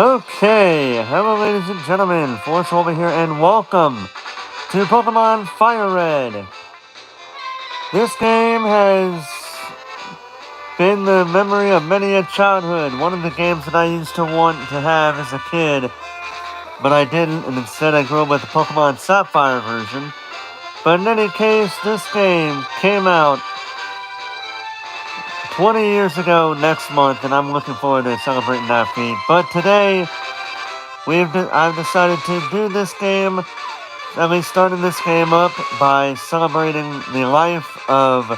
Okay, hello ladies and gentlemen, Force over here, and welcome to Pokemon FireRed. This game has been the memory of many a childhood, one of the games that I used to want to have as a kid, but I didn't, and instead I grew up with the Pokemon Sapphire version. But in any case, this game came out 20 years ago next month, and I'm looking forward to celebrating that feat. But today, I've decided to do this game. And we started this game up by celebrating the life of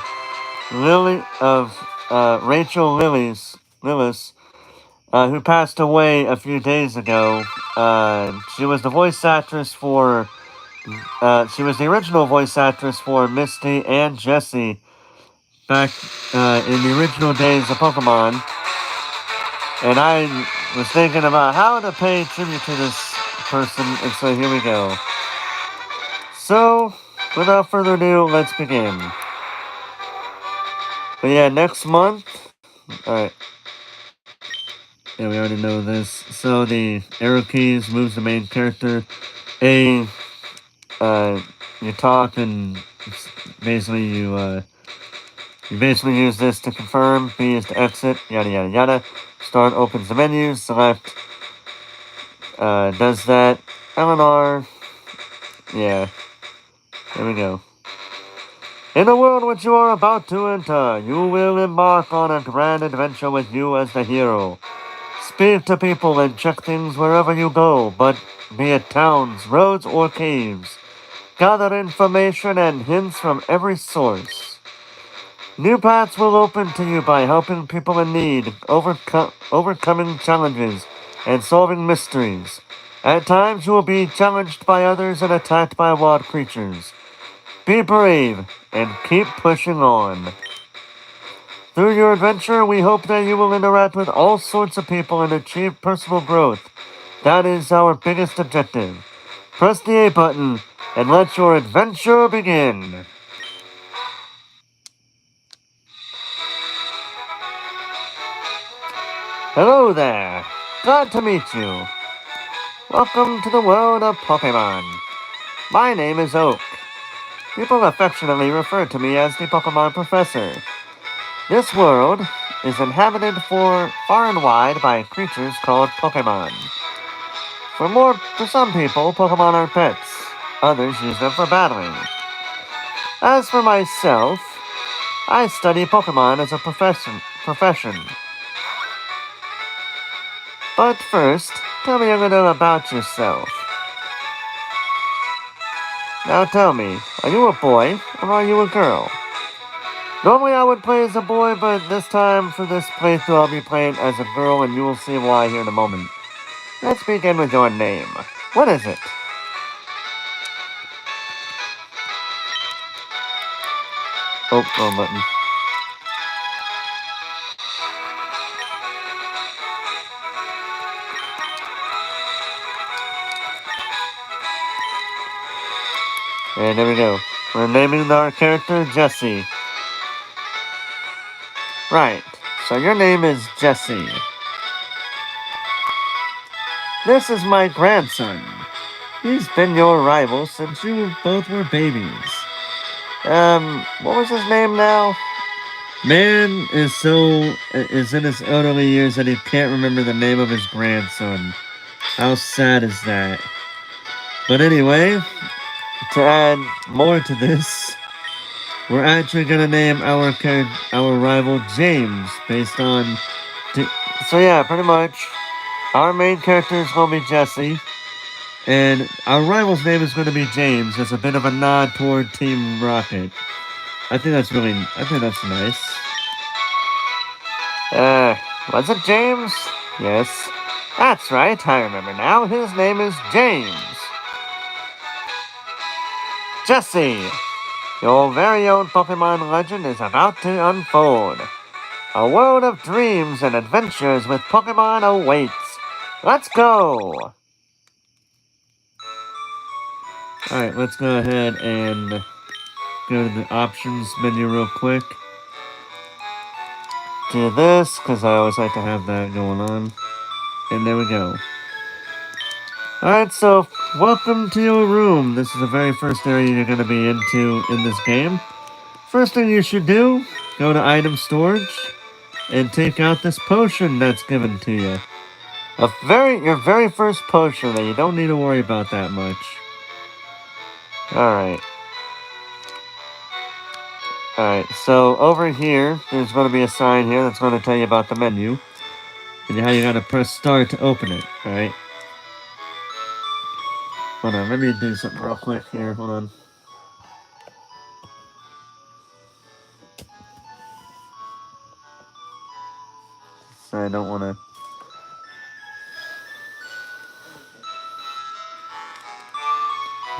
Rachel Lillis, who passed away a few days ago. She was the voice actress for. She was the original voice actress for Misty and Jessie back in the original days of Pokemon. And I was thinking about how to pay tribute to this person, and so here we go. So, without further ado, let's begin. But yeah, next month. Alright. Yeah, we already know this. So the arrow keys moves the main character. A, you talk and basically you basically use this to confirm. B is to exit. Yada yada yada. Start opens the menu. Select. Does that. Eleanor. Yeah. There we go. In the world which you are about to enter, you will embark on a grand adventure with you as the hero. Speak to people and check things wherever you go, but be it towns, roads, or caves. Gather information and hints from every source. New paths will open to you by helping people in need, overcoming challenges, and solving mysteries. At times you will be challenged by others and attacked by wild creatures. Be brave and keep pushing on. Through your adventure, we hope that you will interact with all sorts of people and achieve personal growth. That is our biggest objective. Press the A button and let your adventure begin. Hello there. Glad to meet you. Welcome to the world of Pokemon. My name is Oak. People affectionately refer to me as the Pokemon Professor. This world is inhabited far and wide by creatures called Pokemon. For some people, Pokemon are pets. Others use them for battling. As for myself, I study Pokemon as a profession. But first, tell me a little about yourself. Now tell me, are you a boy or are you a girl? Normally I would play as a boy, but this time for this playthrough I'll be playing as a girl, and you will see why here in a moment. Let's begin with your name. What is it? Oh, wrong button. And there we go. We're naming our character Jessie. Right, so your name is Jessie. This is my grandson. He's been your rival since you both were babies. What was his name now? Man is in his elderly years that he can't remember the name of his grandson. How sad is that? But anyway, to add more to this, we're actually gonna name our rival James based on. So yeah, pretty much, our main character is gonna be Jessie, and our rival's name is gonna be James. As a bit of a nod toward Team Rocket. I think that's nice. Was it James? Yes. That's right, I remember now. His name is James. Jessie, your very own Pokemon legend is about to unfold. A world of dreams and adventures with Pokemon awaits. Let's go! Alright, let's go ahead and go to the options menu real quick. Do this, because I always like to have that going on. And there we go. Alright, so welcome to your room. This is the very first area you're going to be into in this game. First thing you should do, go to item storage and take out this potion that's given to you. Your very first potion that you don't need to worry about that much. Alright. Alright, so over here, there's going to be a sign here that's going to tell you about the menu. And how you gotta press start to open it, alright? Hold on, let me do something real quick here, hold on. So I don't wanna...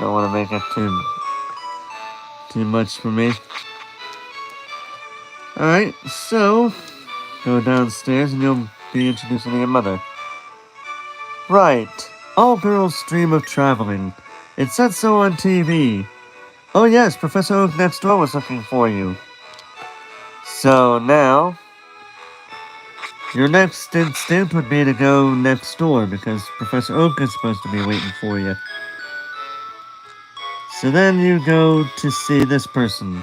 Don't wanna make it too much for me. Alright, so... Go downstairs and you'll be introducing your mother. Right. All girls dream of traveling. It said so on TV. Oh yes, Professor Oak next door was looking for you. So now... Your next instinct would be to go next door, because Professor Oak is supposed to be waiting for you. So then you go to see this person.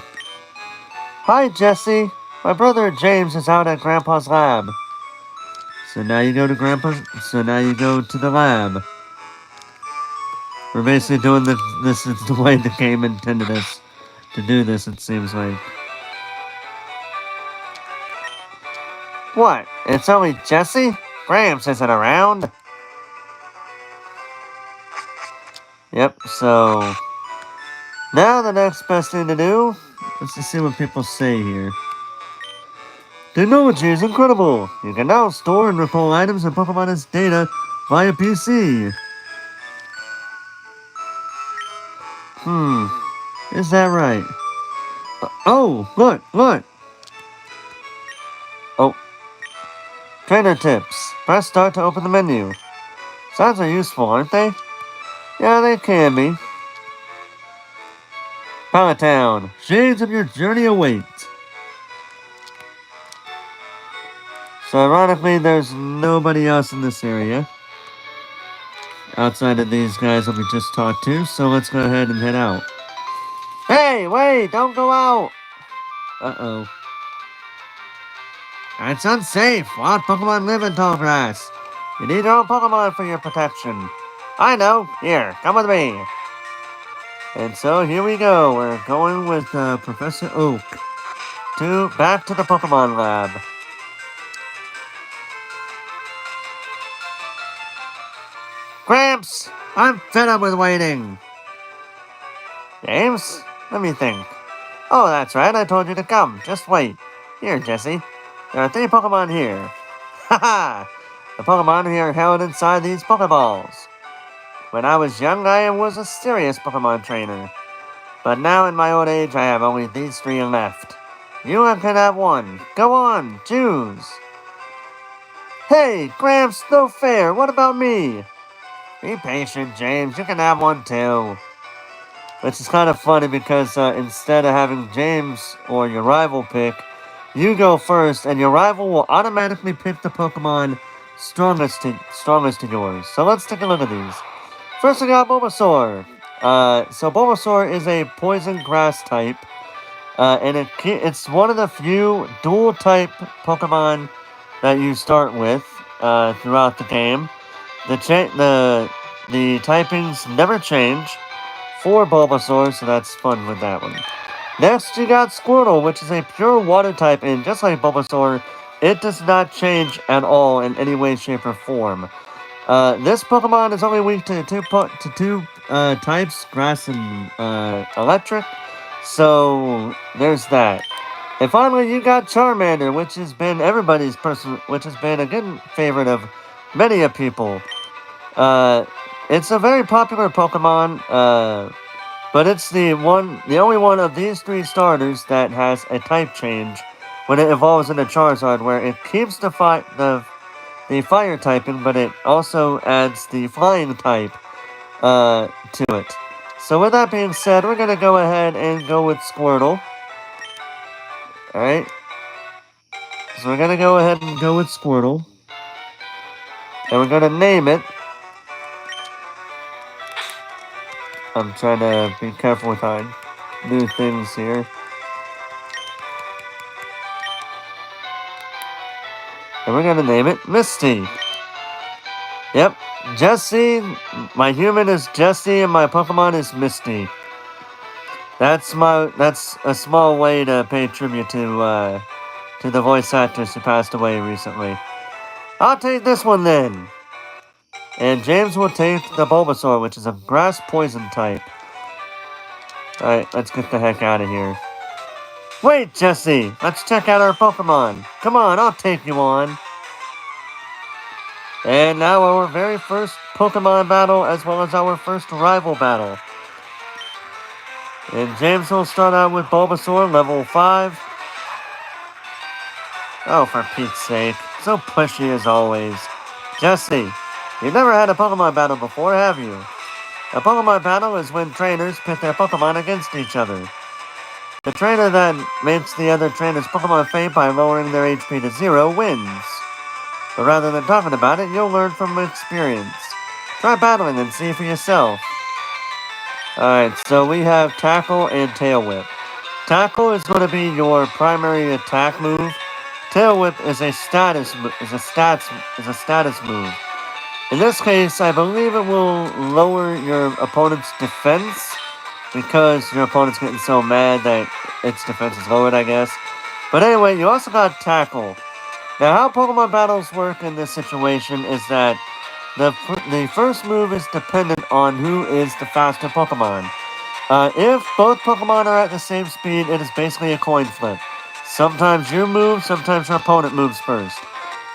Hi, Jesse. My brother James is out at Grandpa's lab. So now you go to the lab. We're basically doing this is the way the game intended us to do this, it seems like. What? It's only Jesse? Gramps isn't around. Yep, so... Now the next best thing to do is to see what people say here. Technology is incredible! You can now store and recall items and Pokemon as data via PC. Is that right? Oh, look! Oh. Trainer tips. Press start to open the menu. Sounds are useful, aren't they? Yeah, they can be. Pallet Town. Shades of your journey await. So ironically, there's nobody else in this area. Outside of these guys that we just talked to, so let's go ahead and head out. Hey, wait! Don't go out! Uh-oh. It's unsafe. Wild Pokemon live in tall grass. You need your own Pokemon for your protection. I know. Here, come with me. And so here we go. We're going with Professor Oak back to the Pokemon lab. Gramps, I'm fed up with waiting. James, let me think. Oh, that's right. I told you to come. Just wait. Here, Jesse. There are 3 Pokemon here. Haha! The Pokemon here are held inside these Pokeballs. When I was young, I was a serious Pokemon trainer. But now in my old age, I have only these 3 left. You can have one. Go on, choose. Hey, Gramps, no fair. What about me? Be patient, James. You can have one too. Which is kind of funny because instead of having James or your rival pick, you go first, and your rival will automatically pick the Pokemon strongest to yours. So let's take a look at these. First, we got Bulbasaur. So Bulbasaur is a poison grass type, and it's one of the few dual type Pokemon that you start with throughout the game. The typings never change for Bulbasaur, so that's fun with that one. Next, you got Squirtle, which is a pure water type, and just like Bulbasaur, it does not change at all in any way, shape, or form. This Pokemon is only weak to two types, grass and electric, so there's that. And finally, you got Charmander, which has been a good favorite of many of people. It's a very popular Pokemon, but it's the only one of these 3 starters that has a type change when it evolves into Charizard, where it keeps the fire typing, but it also adds the flying type to it. So with that being said, we're gonna go ahead and go with Squirtle. Alright. So we're gonna go ahead and go with Squirtle. And we're gonna name it I'm trying to be careful with how I do things here. And we're gonna name it Misty. Yep, Jesse. My human is Jesse, and my Pokemon is Misty. That's a small way to pay tribute to the voice actress who passed away recently. I'll take this one then. And James will take the Bulbasaur, which is a grass poison type. Alright, let's get the heck out of here. Wait, Jesse! Let's check out our Pokemon. Come on, I'll take you on. And now our very first Pokemon battle, as well as our first rival battle. And James will start out with Bulbasaur, level 5. Oh, for Pete's sake. So pushy as always. Jesse, you've never had a Pokemon battle before, have you? A Pokemon battle is when trainers pit their Pokemon against each other. The trainer that makes the other trainer's Pokemon faint by lowering their HP to 0 wins. But rather than talking about it, you'll learn from experience. Try battling and see for yourself. Alright, so we have Tackle and Tail Whip. Tackle is going to be your primary attack move. Tail Whip is a status move. In this case, I believe it will lower your opponent's defense because your opponent's getting so mad that its defense is lowered, I guess. But anyway, you also got Tackle. Now, how Pokemon battles work in this situation is that the first move is dependent on who is the faster Pokemon. If both Pokemon are at the same speed, it is basically a coin flip. Sometimes you move, sometimes your opponent moves first.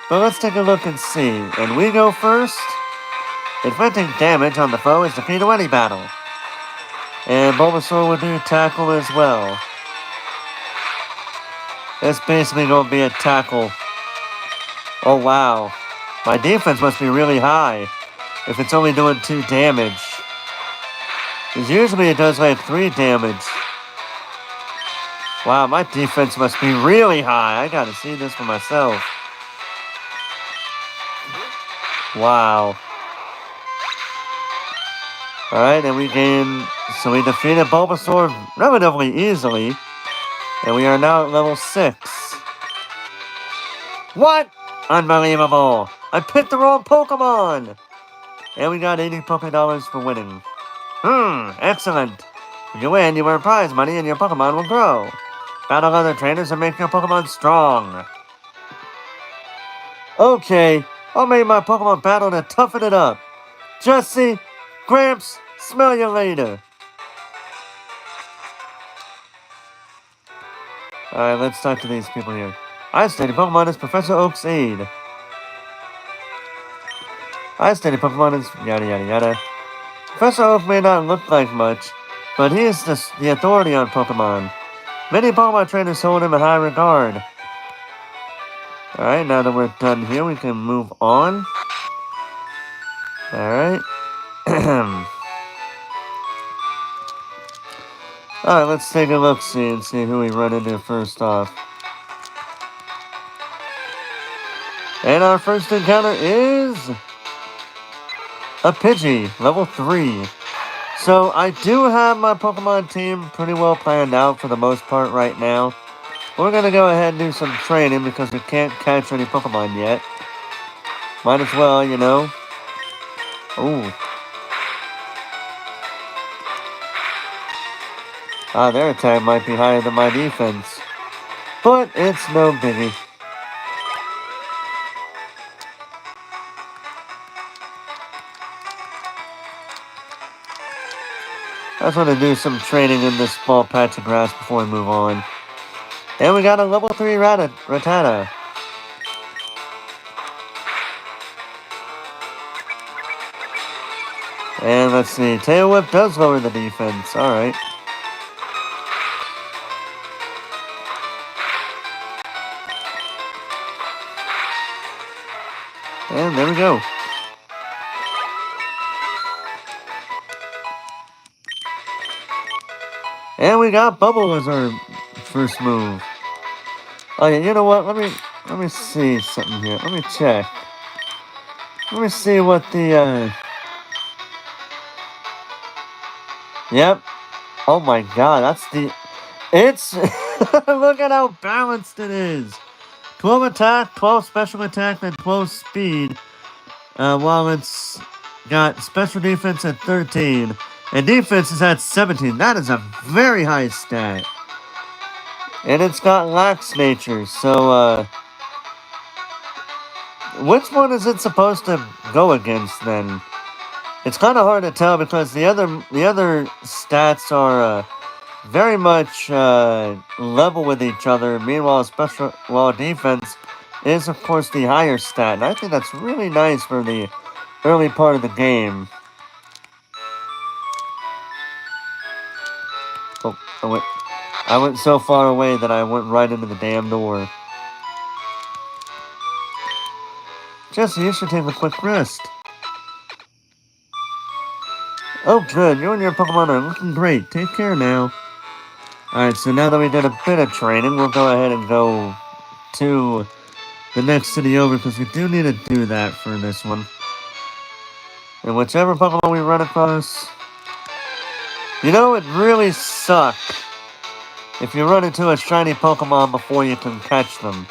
But let's take a look and see. And we go first. Inflicting damage on the foe is the key to any battle. And Bulbasaur will do Tackle as well. It's basically going to be a Tackle. Oh wow. My defense must be really high if it's only doing 2 damage. Because usually it does like 3 damage. Wow, my defense must be really high. I gotta see this for myself. Wow. Alright, and we defeated Bulbasaur relatively easily. And we are now at level 6. What? Unbelievable! I picked the wrong Pokemon! And we got 80 Pokédollars for winning. Excellent. If you win, you earn prize money and your Pokemon will grow. Battle other trainers and make your Pokemon strong. Okay, I'll make my Pokemon battle to toughen it up. Jesse, Gramps, smell you later. Alright, let's talk to these people here. I study Pokemon as Professor Oak's aide. I study Pokemon as yada yada yada. Professor Oak may not look like much, but he is the authority on Pokemon. Many Pokemon trainers hold him in high regard. Alright, now that we're done here, we can move on. Alright. Alright, let's take a look-see and see who we run into first off. And our first encounter is a Pidgey, level 3. So I do have my Pokemon team pretty well planned out for the most part right now. We're gonna go ahead and do some training because we can't catch any Pokemon yet. Might as well, you know. Ooh. Their attack might be higher than my defense. But it's no biggie. I just want to do some training in this small patch of grass before we move on. And we got a level 3 Rattata. And let's see, Tail Whip does lower the defense. Alright. And there we go. And we got Bubble as our first move. Oh yeah, you know what? Let me see something here. Let me check. Let me see what the Yep. Oh my god, that's the... It's... Look at how balanced it is. 12 attack, 12 special attack, and 12 speed. While it's got special defense at 13. And defense is at 17. That is a very high stat. And it's got lax nature, so, which one is it supposed to go against, then? It's kind of hard to tell because the other stats are, very much, level with each other. Meanwhile, defense is, of course, the higher stat. And I think that's really nice for the early part of the game. Oh, I went so far away that I went right into the damn door. Jesse, you should take a quick rest. Oh, good. You and your Pokemon are looking great. Take care now. Alright, so now that we did a bit of training, we'll go ahead and go to the next city over, because we do need to do that for this one. And whichever Pokemon we run across... You know, it really sucks if you run into a shiny Pokemon before you can catch them.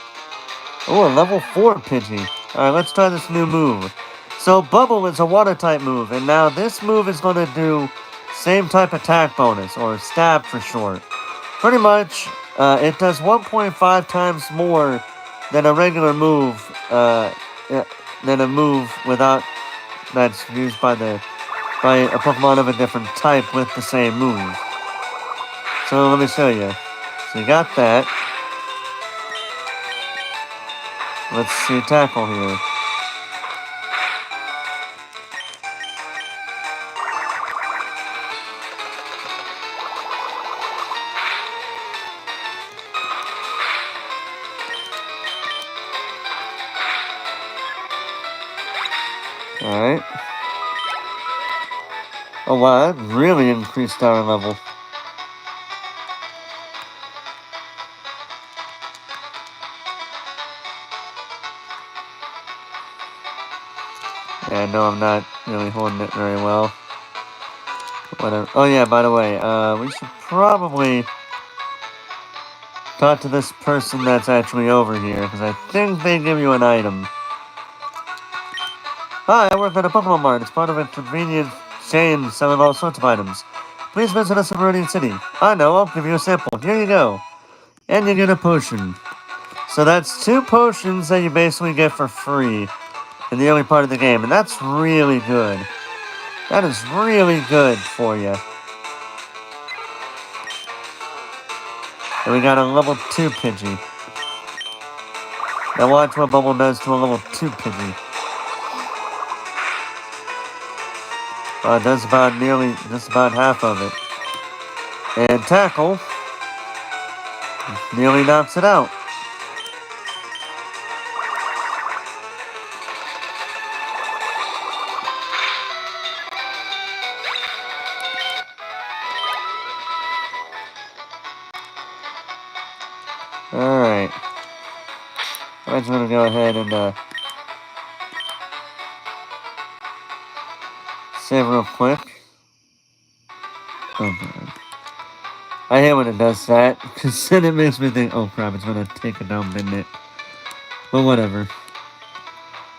Oh, a level 4 Pidgey. Alright, let's try this new move. So, Bubble is a water-type move, and now this move is going to do same type attack bonus, or stab for short. Pretty much, it does 1.5 times more than a regular move, than a move without that's used by a Pokemon of a different type with the same move. So let me show you. So you got that. Let's see tackle here. Alright. Oh wow, that really increased our level. Yeah, no, I'm not really holding it very well. Whatever. Oh yeah, by the way, we should probably talk to this person that's actually over here, because I think they give you an item. Hi, I work at a Pokemon Mart. It's part of a convenient chain selling all sorts of items. Please visit us in Meridian City. I know, I'll give you a sample. Here you go. And you get a potion. So that's 2 potions that you basically get for free in the early part of the game, and that's really good. That is really good for you. And we got a level 2 Pidgey. Now watch what Bubble does to a level 2 Pidgey. Does just about half of it. And Tackle nearly knocks it out. Alright. I'm just gonna go ahead and save real quick. Oh god. I hate when it does that, because then it makes me think, oh crap, it's gonna take a dump, isn't it? But whatever.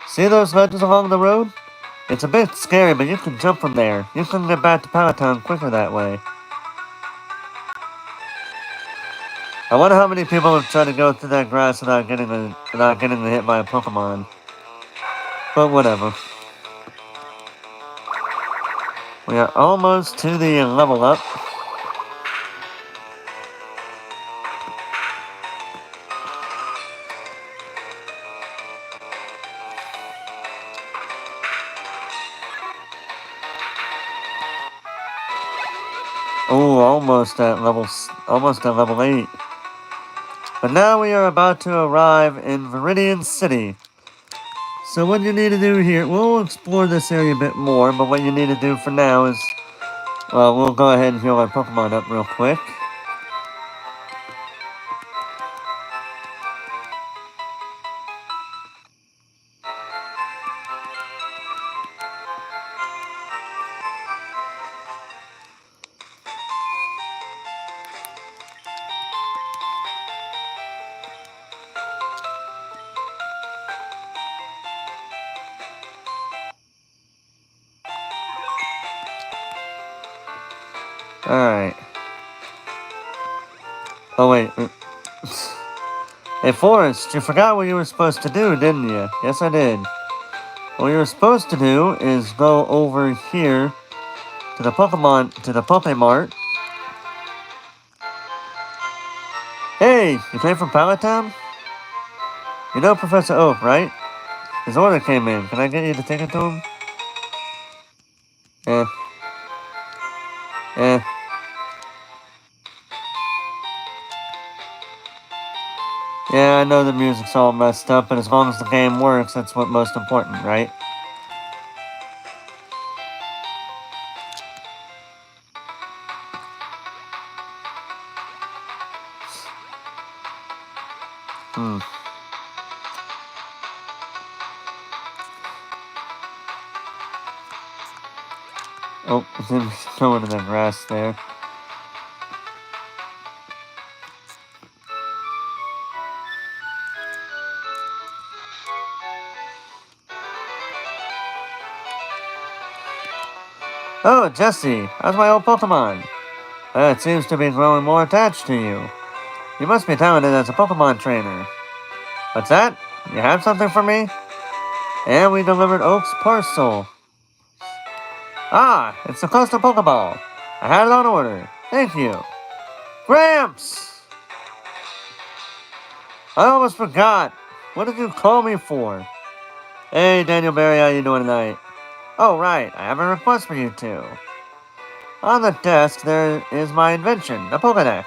See those ledges along the road? It's a bit scary, but you can jump from there. You can get back to Palatown quicker that way. I wonder how many people have tried to go through that grass without getting hit by a Pokemon. But whatever. We are almost to the level up. Oh, almost at level 8. But now we are about to arrive in Meridian City. So what you need to do here, we'll explore this area a bit more, but what you need to do for now is, well, we'll go ahead and heal our Pokemon up real quick. Alright. Oh, wait. Hey, Forrest, you forgot what you were supposed to do, didn't you? Yes, I did. What you were supposed to do is go over here to the Pokemart. Hey, you came from Pallet Town? You know Professor Oak, right? His order came in. Can I get you to take it to him? Eh. Eh. Yeah, I know the music's all messed up, but as long as the game works, that's what's most important, right? Hmm. Oh, it's in going to the grass there. Oh, Jesse, how's my old Pokemon? It seems to be growing more attached to you. You must be talented as a Pokemon trainer. What's that? You have something for me? And we delivered Oak's parcel. Ah, it's the coastal Pokeball. I had it on order. Thank you. Gramps! I almost forgot. What did you call me for? Hey, Daniel Barry, how you doing tonight? Oh, right, I have a request for you two. On the desk, there is my invention, the Pokedex.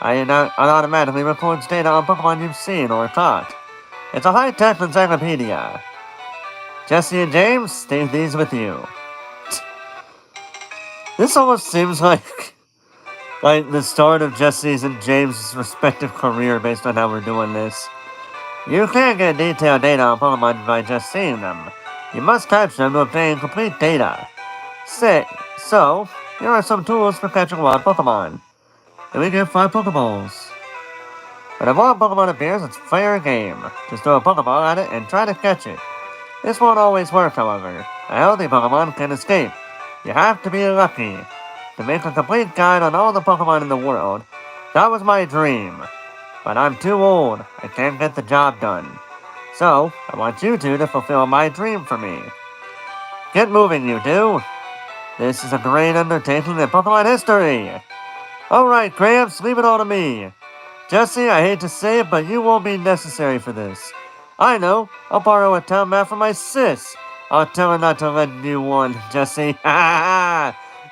It automatically records data on Pokemon you've seen or caught. It's a high-tech encyclopedia. Jesse and James, take these with you. This almost seems like the start of Jesse's and James' respective career based on how we're doing this. You can't get detailed data on Pokemon by just seeing them. You must catch them to obtain complete data. So, here are some tools for catching wild Pokemon. And we get 5 Pokeballs. When a wild Pokemon appears, it's fair game. Just throw a Pokeball at it and try to catch it. This won't always work, however. A healthy Pokemon can escape. You have to be lucky. To make a complete guide on all the Pokemon in the world, that was my dream. But I'm too old. I can't get the job done. So, I want you two to fulfill my dream for me. Get moving, you two. This is a great undertaking in Pokemon history. Alright, Gramps, leave it all to me. Jesse, I hate to say it, but you won't be necessary for this. I know. I'll borrow a town map from my sis. I'll tell her not to lend you one, Jesse.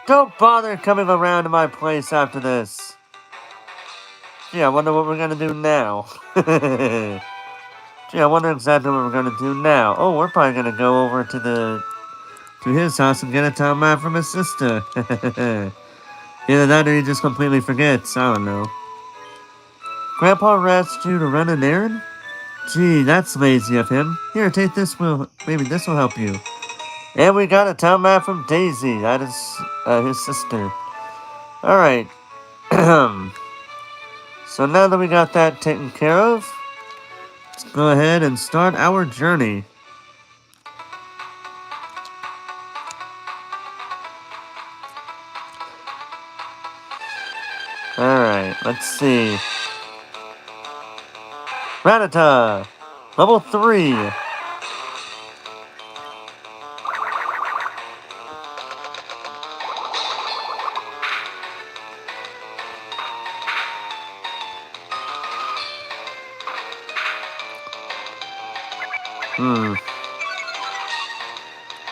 Don't bother coming around to my place after this. Gee, I wonder what we're gonna do now. Gee, I wonder exactly what we're gonna do now. Oh, we're probably gonna go over to his house and get a town map from his sister. Either that or he just completely forgets. I don't know. Grandpa asked you to run an errand? Gee, that's lazy of him. Here, take this. Maybe this will help you. And we got a town map from Daisy. That is his sister. All right. So now that we got that taken care of, let's go ahead and start our journey. Alright, let's see. Rattata! Level 3!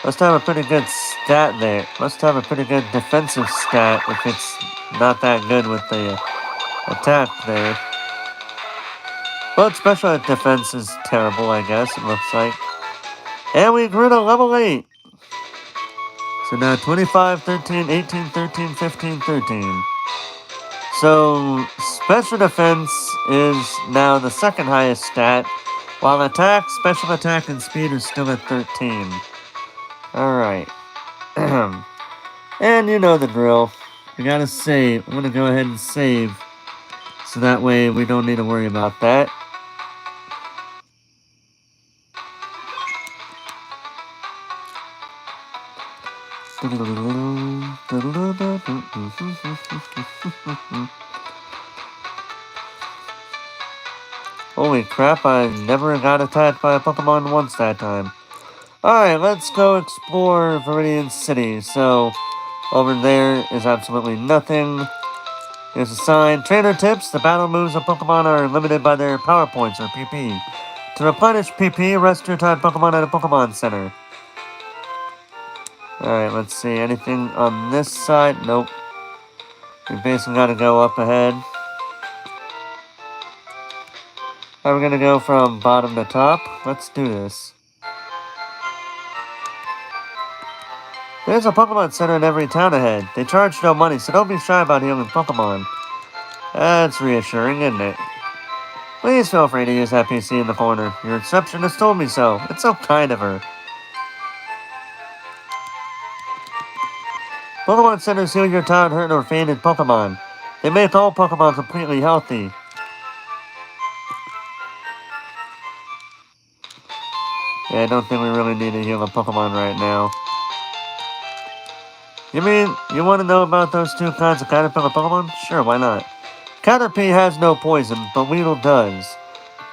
Must have a pretty good stat there. Must have a pretty good defensive stat if it's not that good with the attack there. Well, its special defense is terrible, I guess, it looks like. And we grew to level 8. So now 25, 13, 18, 13, 15, 13. So special defense is now the second highest stat, while attack, special attack, and speed are still at 13. Alright. And you know the drill. We gotta save. I'm gonna go ahead and save. So that way we don't need to worry about that. Holy crap, I never got attacked by a Pokemon once that time. Alright, let's go explore Viridian City. So, over there is absolutely nothing. Here's a sign. Trainer tips. The battle moves of Pokemon are limited by their power points, or PP. To replenish PP, rest your tied Pokemon at a Pokemon Center. Alright, let's see. Anything on this side? Nope. We basically gotta go up ahead. Alright, we're gonna go from bottom to top. Let's do this. There's a Pokemon Center in every town ahead. They charge no money, so don't be shy about healing Pokemon. That's reassuring, isn't it? Please feel free to use that PC in the corner. Your receptionist told me so. It's so kind of her. Pokemon Centers heal your tired, hurt, or fainted Pokemon. They make all Pokemon completely healthy. Yeah, I don't think we really need to heal a Pokemon right now. You mean, you want to know about those two kinds of caterpillar Pokemon? Sure, why not? Caterpie has no poison, but Weedle does.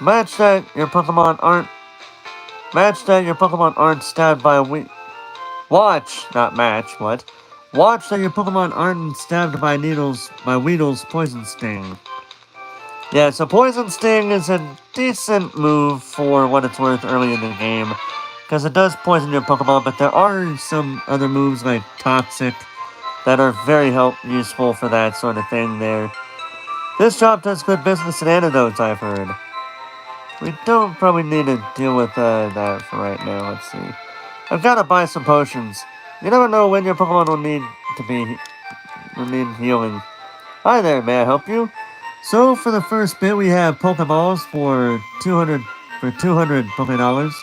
Match that your Pokemon aren't stabbed by a Watch, not match, what? Watch that your Pokemon aren't stabbed by Weedle's Poison Sting. Yeah, so Poison Sting is a decent move for what it's worth early in the game, because it does poison your Pokemon, but there are some other moves like Toxic that are very useful for that sort of thing there. This shop does good business in antidotes, I've heard. We don't probably need to deal with that for right now. Let's see. I've got to buy some potions. You never know when your Pokemon will need healing. Hi there, may I help you? So for the first bit, we have Pokeballs for 200 Pokédollars,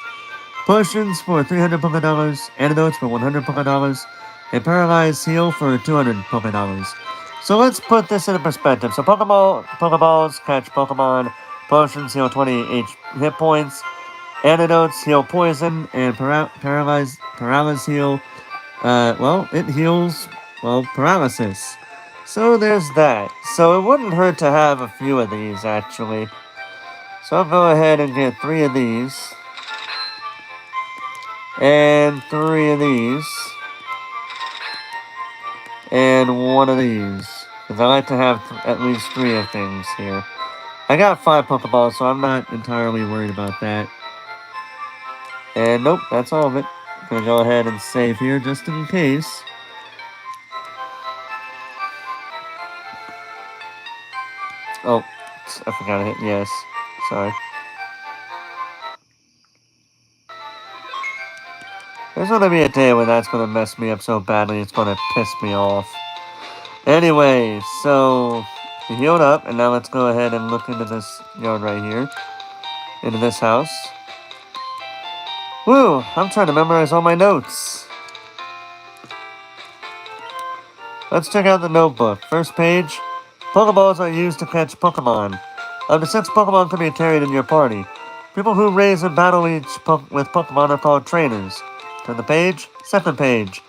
potions for 300 Pokédollars, antidotes for 100 Pokédollars, and Paralyzed Heal for 200 Pokédollars. So let's put this into perspective. So Pokeballs catch Pokemon, potions heal 20 hit points, antidotes heal poison, and paralyze heal. It heals paralysis. So there's that. So it wouldn't hurt to have a few of these actually. So I'll go ahead and get 3 of these, and 3 of these, and 1 of these. Because I like to have at least 3 of things here. I got 5 Pokeballs, so I'm not entirely worried about that. And nope, that's all of it. I'm gonna go ahead and save here just in case. Oh, I forgot to hit yes. Sorry. There's gonna be a day when that's gonna mess me up so badly it's gonna piss me off. Anyway, so we healed up, and now let's go ahead and look into this yard right here. Into this house. Woo! I'm trying to memorize all my notes. Let's check out the notebook. First page. Pokeballs are used to catch Pokemon. Up to 6 Pokemon can be carried in your party. People who raise and battle with Pokemon are called trainers. Turn the page. Second page.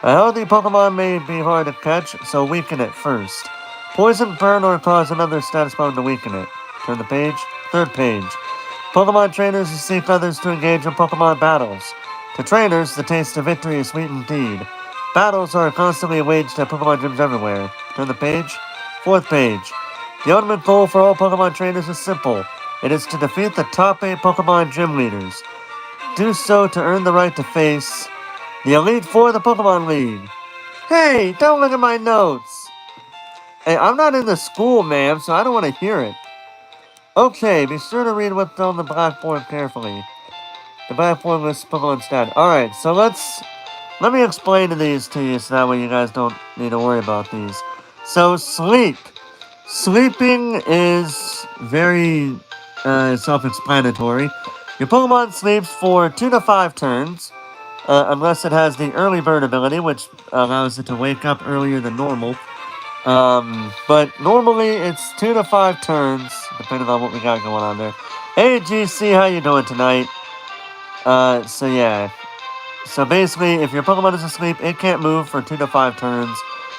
A healthy Pokemon may be hard to catch, so weaken it first. Poison, burn, or cause another status bone to weaken it. Turn the page. Third page. Pokemon trainers seek others to engage in Pokemon battles. To trainers, the taste of victory is sweet indeed. Battles are constantly waged at Pokemon gyms everywhere. Turn the page. Fourth page. The ultimate goal for all Pokemon trainers is simple. It is to defeat the top 8 Pokemon gym leaders. Do so to earn the right to face the Elite Four of the Pokemon League. Hey, don't look at my notes. Hey, I'm not in the school, ma'am, so I don't want to hear it. Okay, be sure to read what's on the blackboard carefully. The blackboard lists Pokemon stat. Alright, so let me explain these to you so that way you guys don't need to worry about these. So, sleep. Sleeping is very self-explanatory. Your Pokemon sleeps for 2 to 5 turns, unless it has the early bird ability, which allows it to wake up earlier than normal. But normally it's 2 to 5 turns, depending on what we got going on there. Hey GC, how you doing tonight? So yeah. So basically, if your Pokemon is asleep, it can't move for 2 to 5 turns.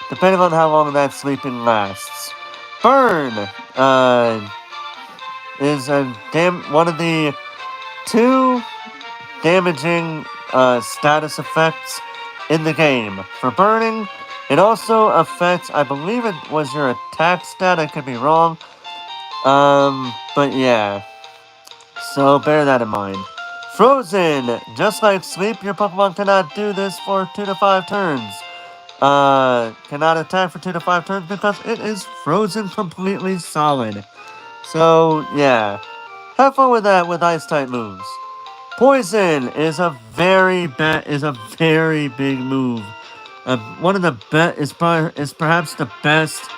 depending on how long that sleeping lasts. Burn is one of the two damaging status effects in the game. For burning, it also affects, I believe it was your attack stat, I could be wrong. But yeah. So bear that in mind. Frozen! Just like sleep, your Pokemon cannot do this for 2 to 5 turns. Cannot attack for 2 to 5 turns because it is frozen completely solid. So, yeah. Have fun with that with Ice-type moves. Poison is a very big move. One of the is perhaps the best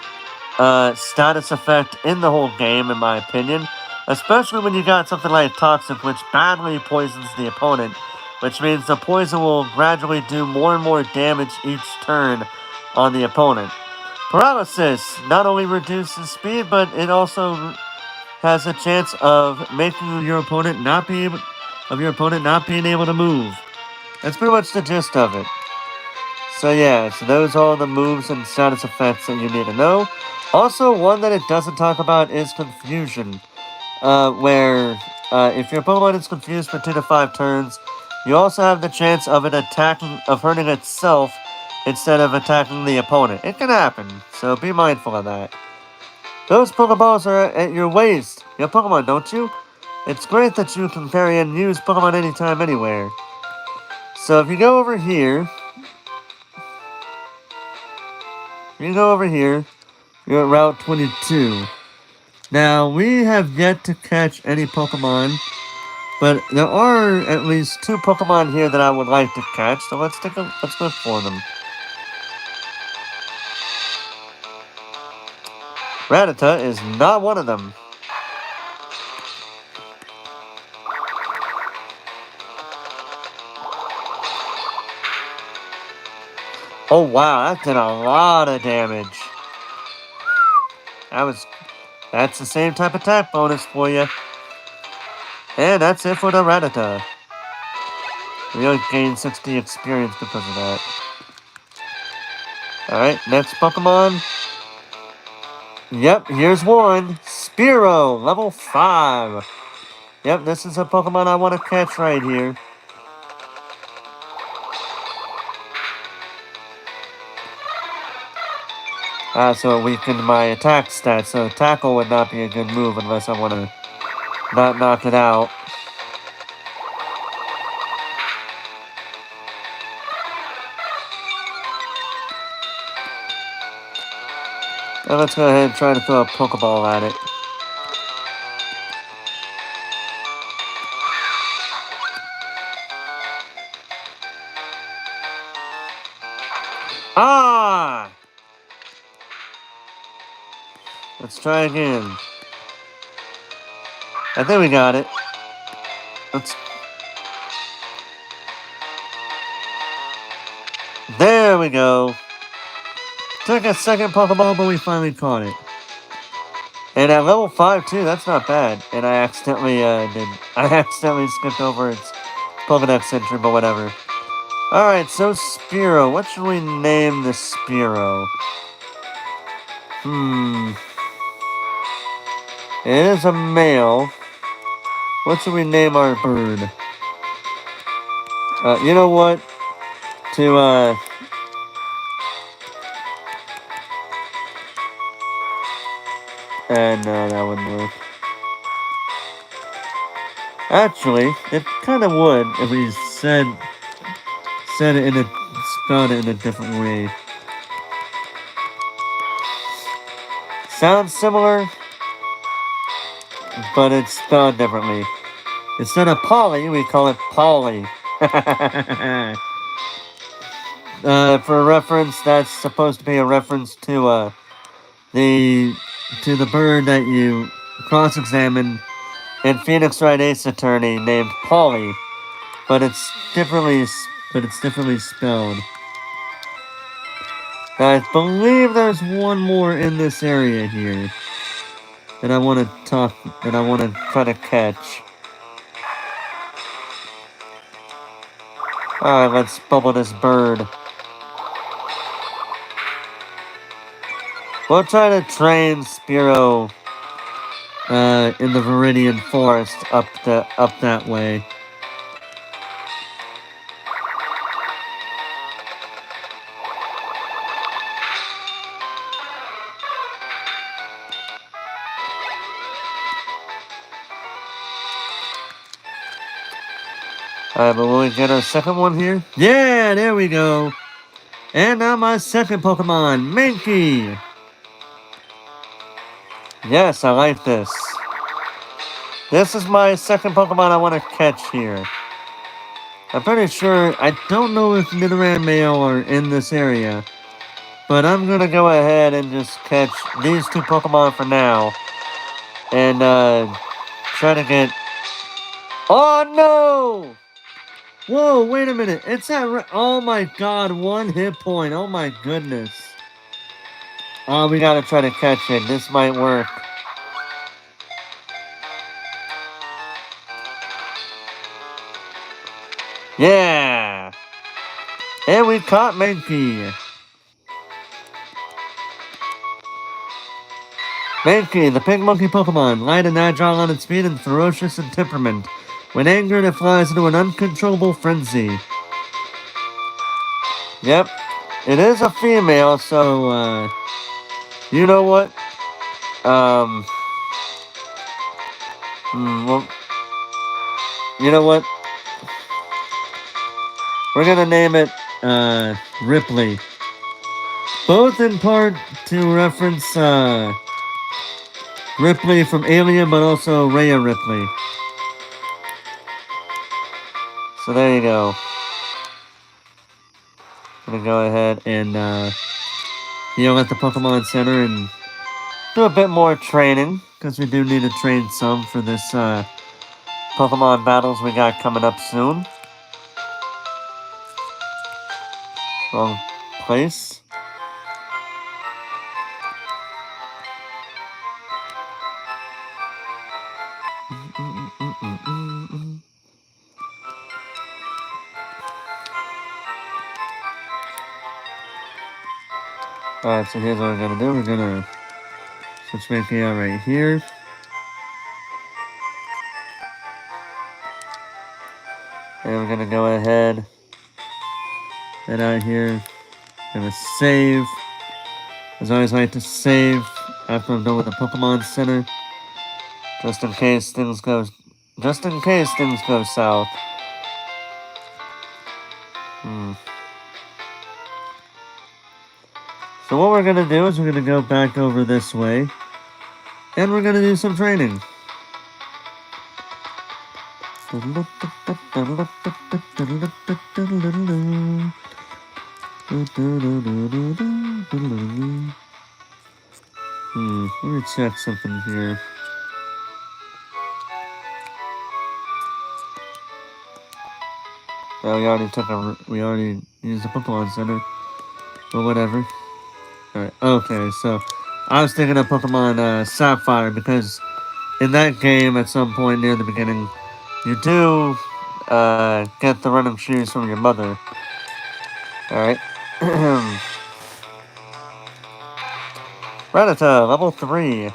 status effect in the whole game, in my opinion. Especially when you got something like Toxic, which badly poisons the opponent, which means the poison will gradually do more and more damage each turn on the opponent. Paralysis not only reduces speed, but it also has a chance of making your opponent not be able not being able to move. That's pretty much the gist of it. So yeah, so those are all the moves and status effects that you need to know. Also, one that it doesn't talk about is confusion, where if your Pokemon is confused for 2 to 5 turns, you also have the chance of it hurting itself instead of attacking the opponent. It can happen, so be mindful of that. Those Pokeballs are at your waist. You have Pokemon, don't you? It's great that you can carry and use Pokemon anytime, anywhere. So if you go over here, you're at Route 22. Now, we have yet to catch any Pokemon, but there are at least 2 Pokemon here that I would like to catch, so let's look for them. Rattata is not one of them. Oh wow, that did a lot of damage. That's the same type of attack bonus for you. And that's it for the Rattata. We'll gain 60 experience because of that. Alright, next Pokemon. Yep, here's one. Spearow, level 5. Yep, this is a Pokemon I want to catch right here. So it weakened my attack stats, so Tackle would not be a good move unless I want to not knock it out. Now let's go ahead and try to throw a Pokeball at it. Ah! Let's try again. I think we got it. There we go. Took a second Pokeball, but we finally caught it. And at level 5 too, that's not bad. And I accidentally skipped over its Pokedex entry, but whatever. Alright, so Spearow. What should we name the Spearow? It is a male. What should we name our bird? You know what? No, that wouldn't work. Actually, it kind of would if we spelled it in a different way. Sounds similar, but it's spelled differently. Instead of Polly, we call it Polly. For a reference, that's supposed to be a reference to the bird that you cross-examined in Phoenix Wright Ace Attorney named Polly, but it's differently spelled. I believe there's one more in this area here that I want to try to catch. Alright, let's bubble this bird. We'll try to train Spearow in the Viridian Forest up that way. Alright, but will we get our second one here? Yeah, there we go. And now my second Pokemon, Mankey. Yes, I like this. This is my second Pokemon I want to catch here. I'm pretty sure, I don't know if Nidoran Male are in this area. But I'm going to go ahead and just catch these two Pokemon for now. And try to get... Oh no! Whoa, wait a minute. It's at... Oh my god, 1 hit point. Oh my goodness. Oh, we gotta try to catch it. This might work. Yeah! And we caught Mankey. Mankey, the pink monkey Pokemon, light and agile on its feet and ferocious in temperament. When angered, it flies into an uncontrollable frenzy. Yep, it is a female, so, you know what? Well, you know what? We're gonna name it, Ripley. Both in part to reference, Ripley from Alien, but also Rhea Ripley. So there you go. Gonna go ahead and, heal at the Pokemon Center and do a bit more training, because we do need to train some for this, Pokemon battles we got coming up soon. Wrong place. Alright, so here's what we're gonna do. We're gonna switch Mankey out right here. And we're gonna go ahead and out here. Gonna save. As I always like to save after I'm done with the Pokemon Center. Just in case things go south. So what we're gonna do is we're gonna go back over this way. And we're gonna do some training. Let me check something here. Oh, we already used the Pokemon Center. But whatever. Alright, okay, so I was thinking of Pokemon Sapphire because in that game at some point near the beginning, you do get the running shoes from your mother. Alright. Rattata, level 3.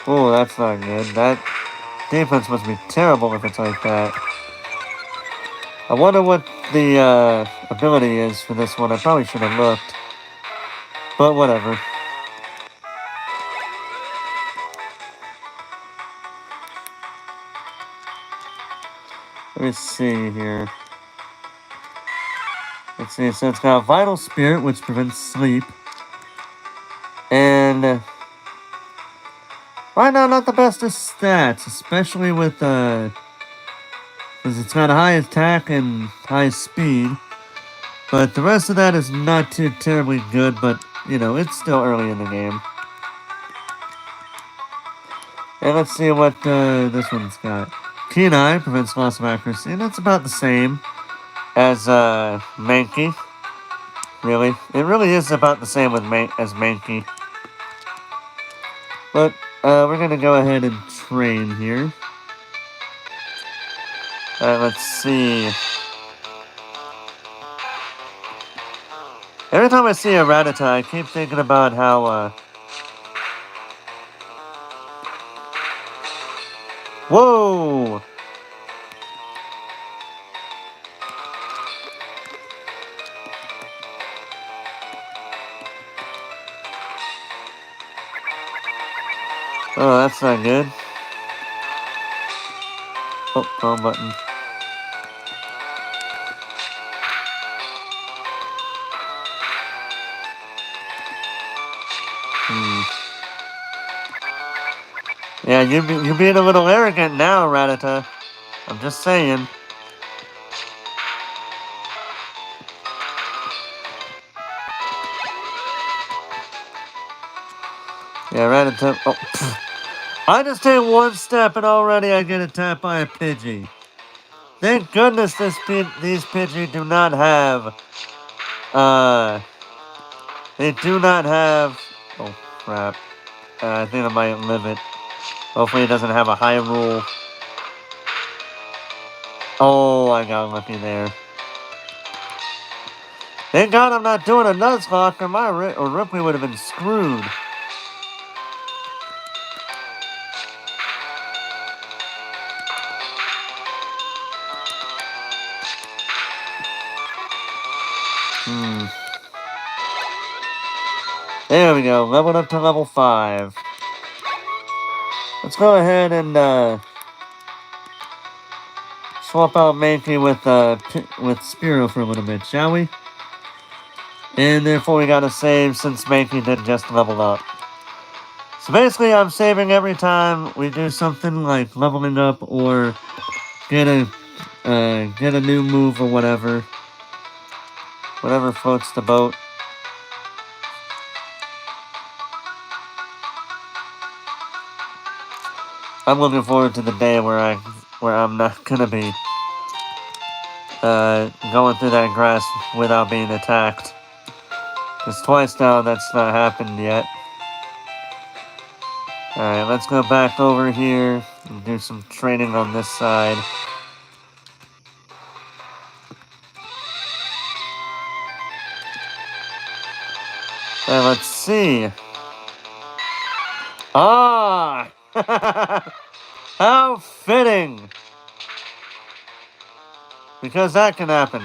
Oh, that's not good. That defense must be terrible if it's like that. I wonder what the ability is for this one. I probably should have looked. But whatever. Let me see here. Let's see, so it's got Vital Spirit, which prevents sleep. And right now, not the best of stats, especially with, because it's got a high attack and high speed. But the rest of that is not too terribly good, but, you know, it's still early in the game. And let's see what this one's got. Keen Eye prevents loss of accuracy, and that's about the same as Mankey. Really. It really is about the same with as Mankey. But we're going to go ahead and train here. Let's see. Every time I see a Rattata, I keep thinking about how, whoa! Oh, that's not good. Oh, wrong button. Yeah, you're being a little arrogant now, Rattata. I'm just saying. Yeah, Rattata. Oh, pfft. I just take one step and already I get attacked by a Pidgey. Thank goodness these Pidgey do not have, they do not have, oh crap. I think I might live it. Hopefully it doesn't have a high rule. Oh, I got lucky there. Thank God I'm not doing a Nuzlocke or Ripley would have been screwed. There we go, leveled up to level 5. Let's go ahead and, swap out Mankey with Spearow for a little bit, shall we? And therefore we gotta save since Mankey did just level up. So basically I'm saving every time we do something like leveling up or get a new move or whatever. Whatever floats the boat. I'm looking forward to the day where I'm not gonna be going through that grass without being attacked. Because twice now that's not happened yet. Alright, let's go back over here and do some training on this side. And let's see. Ah! How fitting! Because that can happen.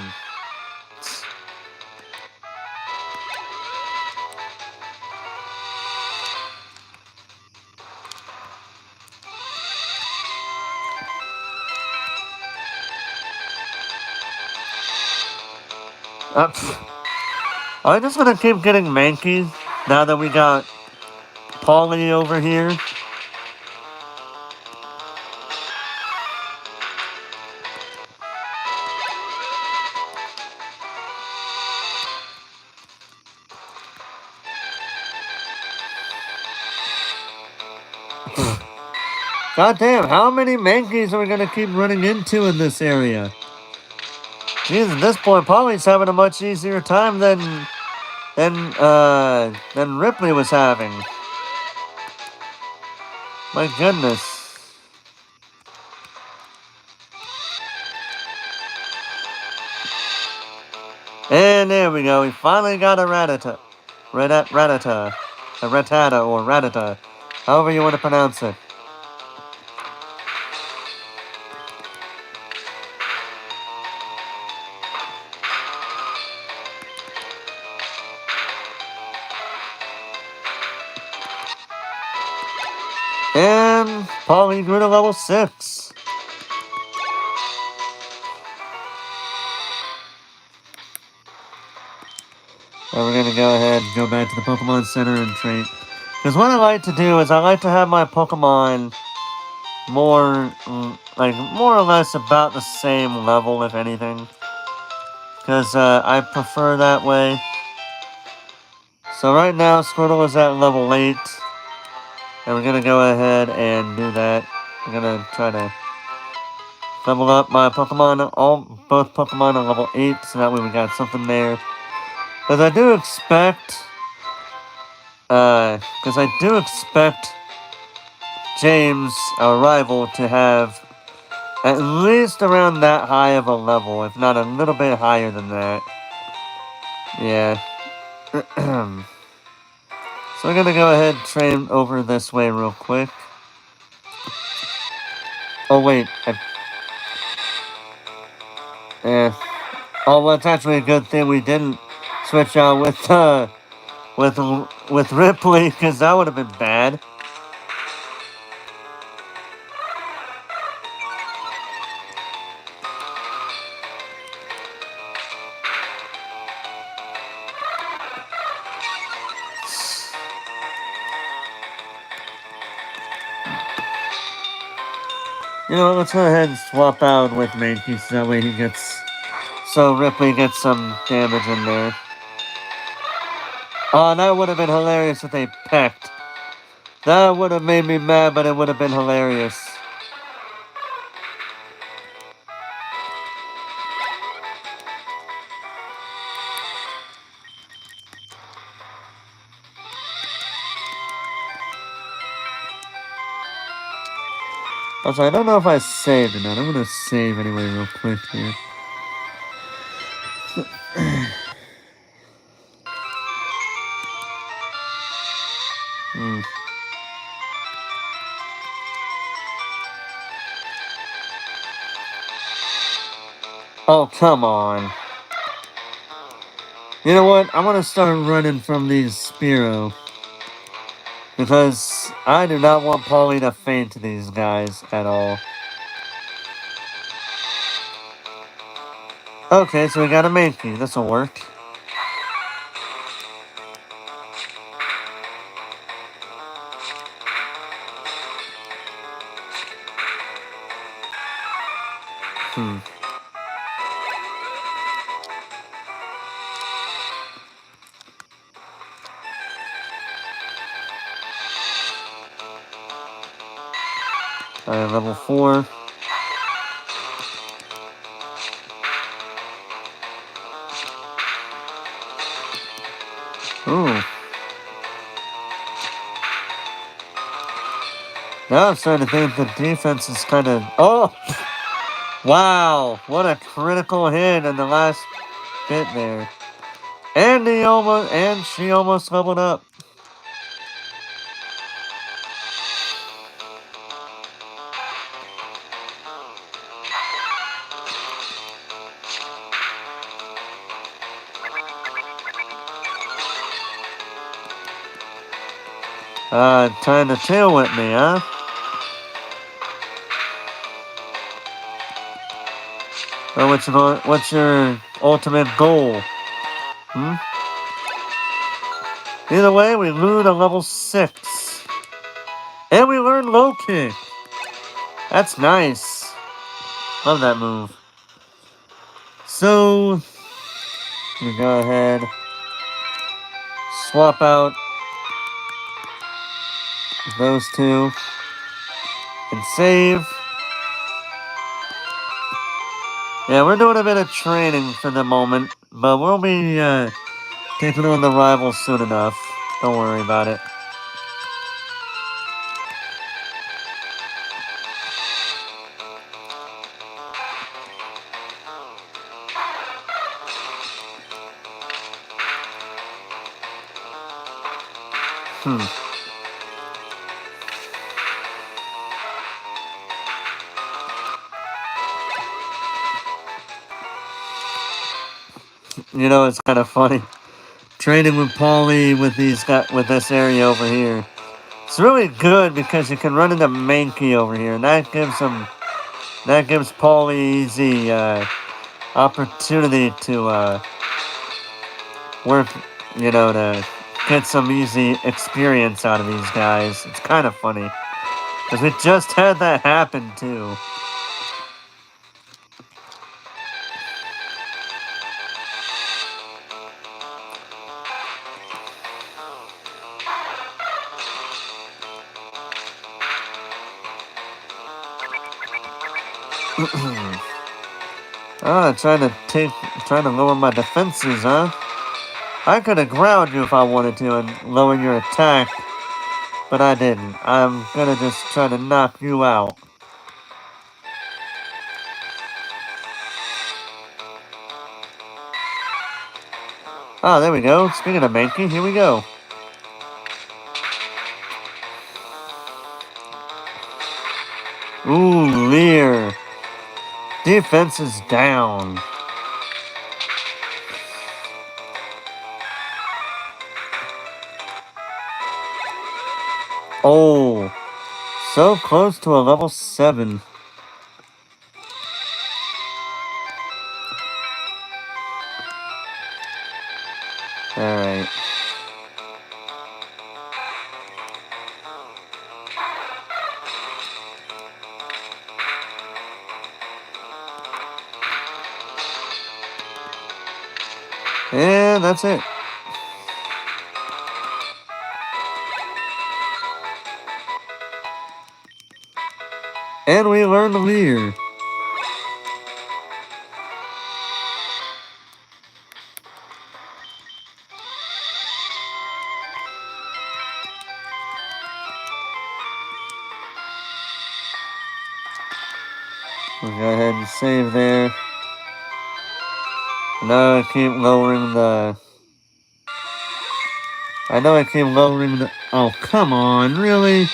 Are we just gonna keep getting Mankey now that we got Polly over here? God damn, how many Mankeys are we gonna keep running into in this area? Jeez, at this point, Polly's having a much easier time than Ripley was having. My goodness. And there we go, we finally got a Rattata. Rattata. A Rattata or Rattata. However you want to pronounce it. And Polly grew to level 6. And we're gonna go ahead and go back to the Pokemon Center and train. Because what I like to do is I like to have my Pokemon more or less about the same level, if anything. Because I prefer that way. So right now, Squirtle is at level 8. And we're gonna go ahead and do that. We're gonna try to level up my Pokemon, both Pokemon are level 8, so that way we got something there. Because I do expect James, our rival, to have at least around that high of a level, if not a little bit higher than that. Yeah. So we're gonna go ahead and train over this way real quick. Oh wait, oh, well, it's actually a good thing we didn't switch out with with Ripley, because that would have been bad. You know, let's go ahead and swap out with Mankey so that way he gets. So Ripley gets some damage in there. Oh, that would have been hilarious if they pecked. That would have made me mad, but it would have been hilarious. Also, I don't know if I saved or not. I'm gonna save anyway real quick here. Hmm. Oh, come on. You know what? I'm gonna start running from these Spearow. Because I do not want Polly to faint these guys at all. Okay, so we got a Mankey. This'll work. Hmm. Alright, level 4. Ooh. Now I'm starting to think the defense is kind of... Oh! Wow! What a critical hit in the last bit there. And she almost leveled up. Trying to tail whip me, huh? Well, what's your ultimate goal? Hmm? Either way, we loot a level 6. And we learn low kick. That's nice. Love that move. So, we go ahead, swap out those two, and save. Yeah, we're doing a bit of training for the moment, but we'll be taking on the rivals soon enough. Don't worry about it. You know, it's kind of funny. Training with Paulie with with this area over here. It's really good because you can run into Mankey over here, and that gives Paulie easy opportunity to work, to get some easy experience out of these guys. It's kind of funny because we just had that happen too. Trying to lower my defenses, huh? I could have ground you if I wanted to and lower your attack, but I didn't. I'm gonna just try to knock you out. Ah, there we go. Speaking of Mankey, here we go. Ooh, Lear. Defense is down. Oh, so close to a level 7. Alright. And that's it. And we learned Lear. We'll go ahead and save there. Now I keep lowering the... I know I keep lowering the... Oh, come on, really?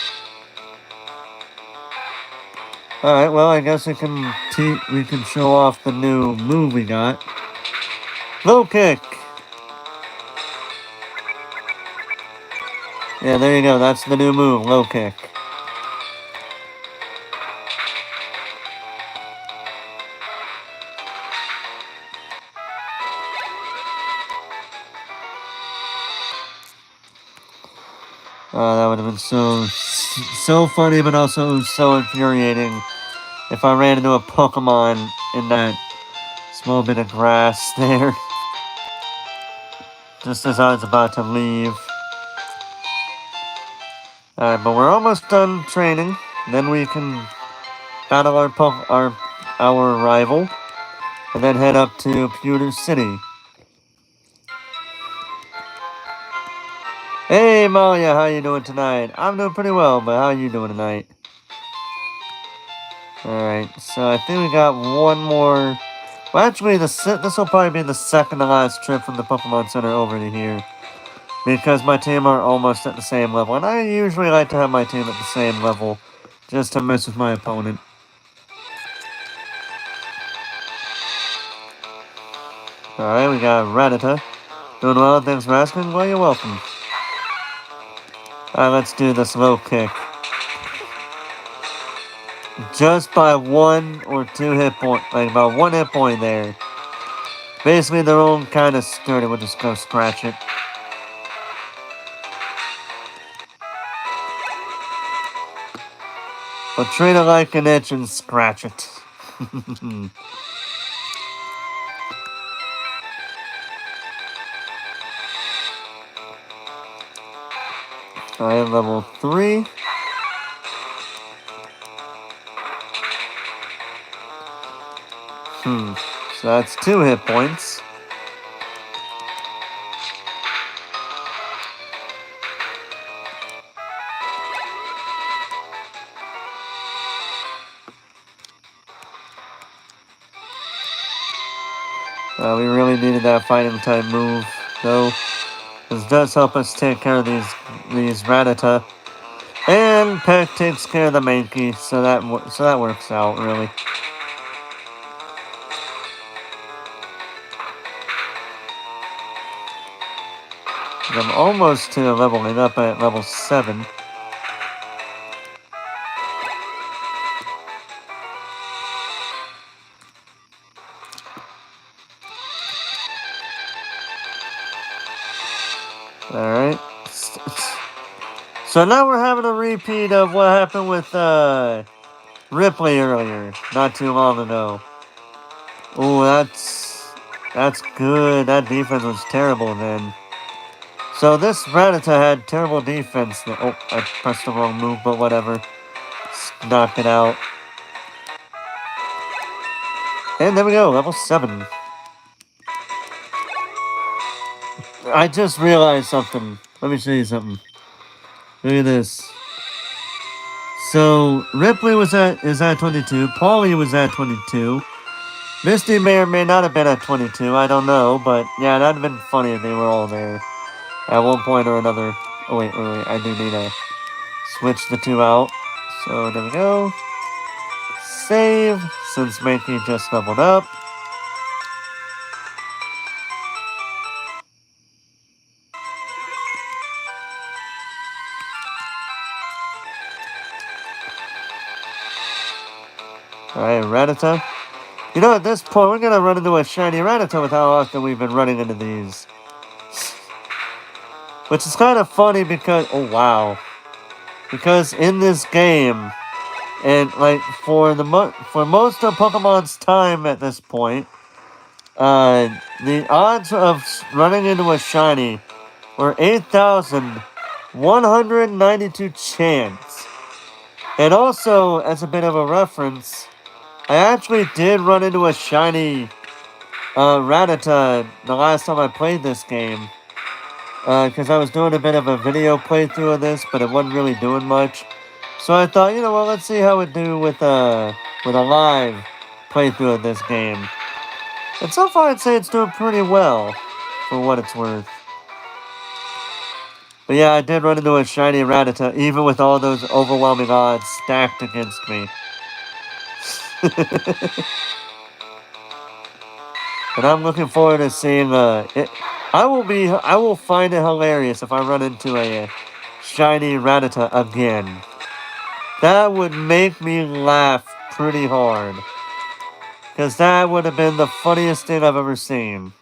Alright, well, I guess we can show off the new move we got. Low kick! Yeah, there you go, that's the new move, low kick. Oh, that would have been so funny, but also so infuriating if I ran into a Pokemon in that small bit of grass there. Just as I was about to leave. Alright, but we're almost done training. Then we can battle our rival. And then head up to Pewter City. Hey, Malia, how you doing tonight? I'm doing pretty well, but how you doing tonight? Alright, so I think we got one more... Well, actually, this will probably be the second to last trip from the Pokemon Center over to here. Because my team are almost at the same level. And I usually like to have my team at the same level, just to mess with my opponent. Alright, we got Rattata. Doing well, thanks for asking. Well, you're welcome. Alright, let's do this low kick. Just by 1 or 2 hit points, like about 1 hit point there. Basically, their own kind of sturdy. We'll just go scratch it. But treat it like an itch and scratch it. I am level 3. So that's 2 hit points. We really needed that fighting type move, though. This does help us take care of these Rattata. And Peck takes care of the Mankey, so that works out, really. I'm almost to leveling up at level 7. Alright. So now we're having a repeat of what happened with Ripley earlier, not too long ago. Oh, that's good. That defense was terrible then. So this Rattata had terrible defense. Oh, I pressed the wrong move, but whatever. Just knock it out. And there we go, level 7. I just realized something. Let me show you something. Look at this. So Ripley is at 22. Paulie was at 22. Misty may or may not have been at 22, I don't know, but yeah, that'd have been funny if they were all there at one point or another. Oh, wait, I do need to switch the two out. So there we go. Save, since Mankey just leveled up. Alright, Rattata. You know, at this point, we're gonna run into a shiny Rattata with how often we've been running into these. Which is kind of funny because, oh wow. Because in this game, and like for most of Pokemon's time at this point, the odds of running into a shiny were 8,192 chance. And also, as a bit of a reference, I actually did run into a shiny Rattata the last time I played this game. Because I was doing a bit of a video playthrough of this, but it wasn't really doing much. So I thought, you know what, let's see how it do with a live playthrough of this game. And so far, I'd say it's doing pretty well, for what it's worth. But yeah, I did run into a shiny Rattata, even with all those overwhelming odds stacked against me. And I'm looking forward to seeing it. I will find it hilarious if I run into a shiny Rattata again. That would make me laugh pretty hard. Because that would have been the funniest thing I've ever seen.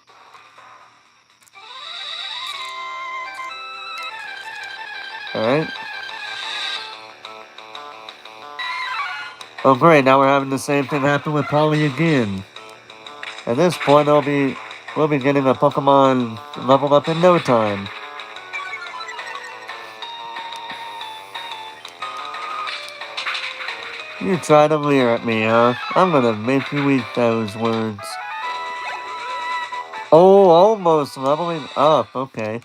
Alright. Oh great, now we're having the same thing happen with Polly again. At this point, we'll be getting a Pokemon leveled up in no time. You try to leer at me, huh? I'm gonna make you eat those words. Oh, almost leveling up, okay.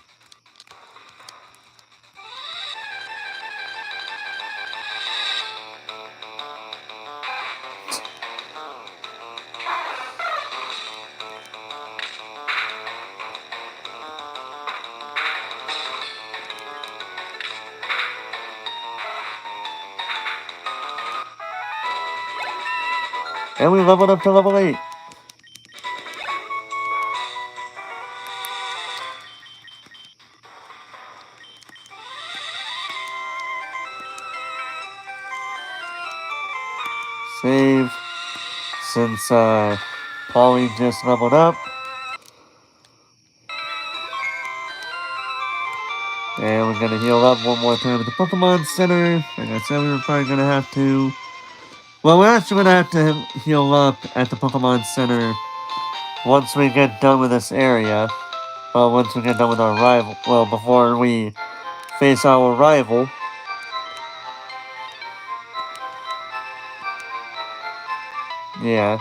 And we leveled up to level 8. Save. Since Polly just leveled up. And we're gonna heal up one more time at the Pokemon Center. Like I said, we were probably gonna have to... Well, we're actually gonna have to heal up at the Pokemon Center once we get done with this area. Well, once we get done with our rival. Well, before we face our rival. Yeah.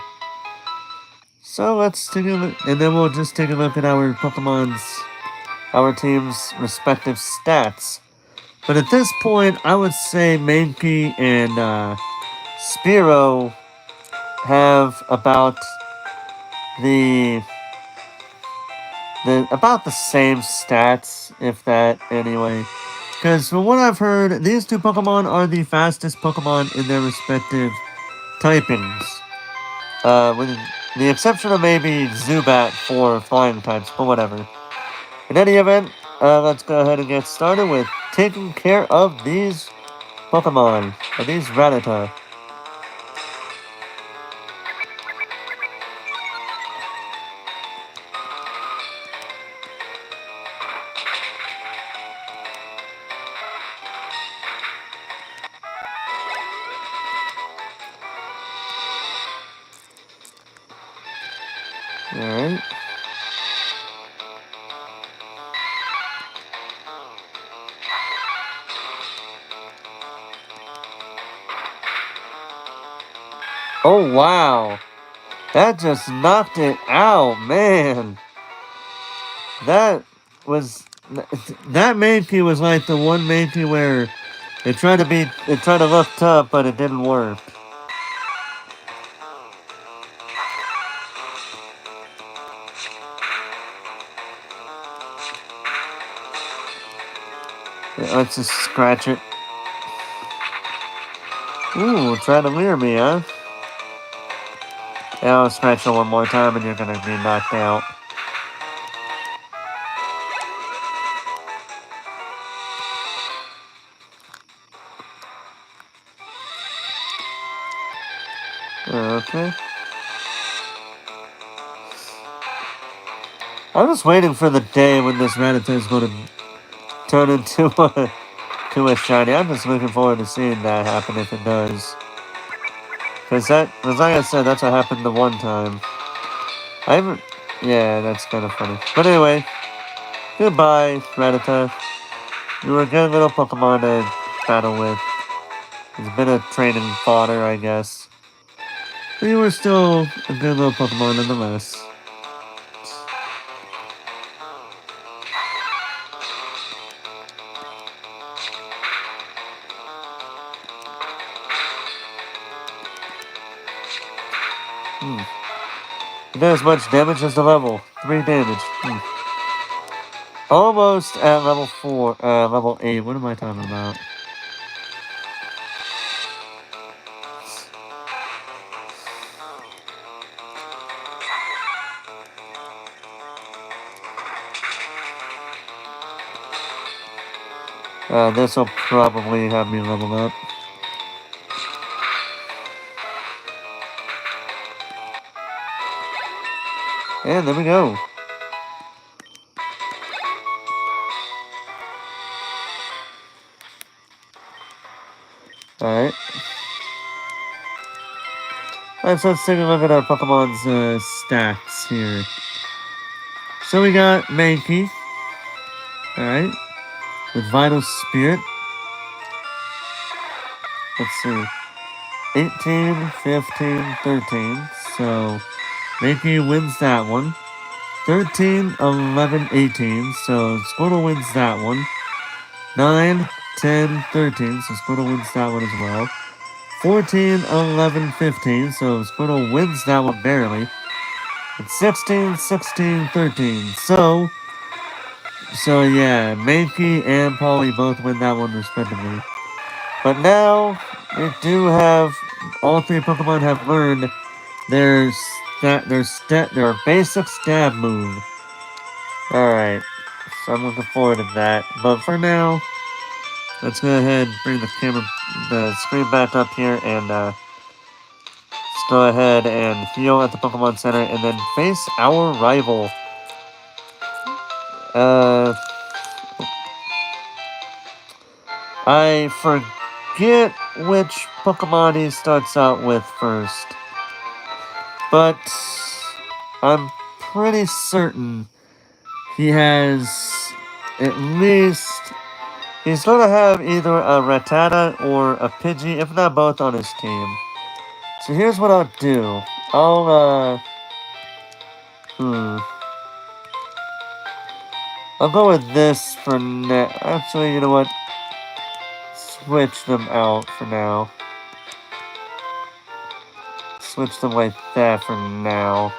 So let's take a look, and then we'll just take a look at our team's respective stats. But at this point, I would say Mankey and Spearow have about the same stats, if that, anyway. Because from what I've heard, these two Pokemon are the fastest Pokemon in their respective typings. With the exception of maybe Zubat for flying types, but whatever. In any event, let's go ahead and get started with taking care of these Pokemon, or these Rattata. Alright. Oh, wow. That just knocked it out, man. That Mankey was like the one Mankey where it tried to look tough, but it didn't work. Let's just scratch it. Ooh, try to lure me, huh? Yeah, I'll scratch it one more time and you're gonna be knocked out. Okay. I'm just waiting for the day when this Rattata is going to turn into a shiny. I'm just looking forward to seeing that happen if it does. Cause like I said, that's what happened the one time. I haven't. Yeah, that's kind of funny. But anyway, goodbye, Rattata. You were a good little Pokemon to battle with. It's been a training fodder, I guess. But you were still a good little Pokemon nonetheless. It does much damage as the level. 3 damage. Almost at level 4, level 8. What am I talking about? This will probably have me level up. And there we go. Alright. Alright, so let's take a look at our Pokemon's stats here. So we got Mankey. Alright. With Vital Spirit. Let's see. 18, 15, 13. So Mankey wins that one. 13, 11, 18. So Squirtle wins that one. 9, 10, 13. So Squirtle wins that one as well. 14, 11, 15. So Squirtle wins that one barely. And 16, 16, 13. So yeah, Mankey and Polly both win that one respectively. But now, we do have, all 3 Pokemon have learned their basic stab move. Alright, so I'm looking forward to that. But for now, let's go ahead and bring the screen back up here and let's go ahead and heal at the Pokemon Center and then face our rival. I forget which Pokemon he starts out with first, but I'm pretty certain he has at least. He's going to have either a Rattata or a Pidgey, if not both, on his team. So here's what I'll do. I'll go with this for now. Actually, you know what? Switch them out for now. Switch them like that for now.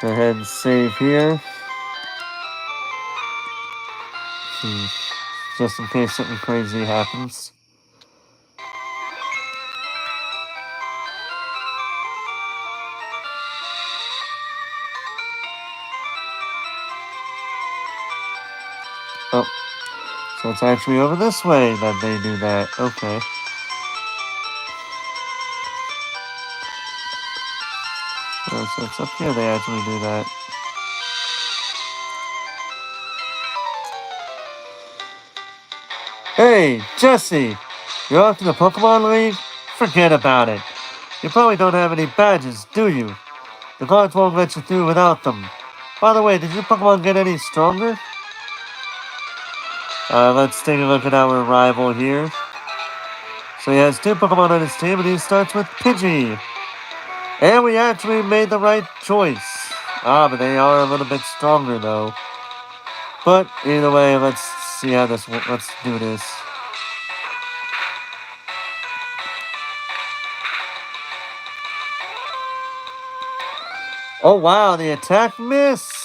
Go ahead and save here. Just in case something crazy happens. Oh. So it's actually over this way that they do that. Okay. Oh, so it's up here they actually do that. Hey, Jesse! You're off to the Pokemon League? Forget about it. You probably don't have any badges, do you? The guards won't let you through without them. By the way, did your Pokemon get any stronger? Let's take a look at our rival here. So he has 2 Pokemon on his team, and he starts with Pidgey. And we actually made the right choice. But they are a little bit stronger, though. But either way, let's see how this. Let's do this. Oh wow, the attack missed!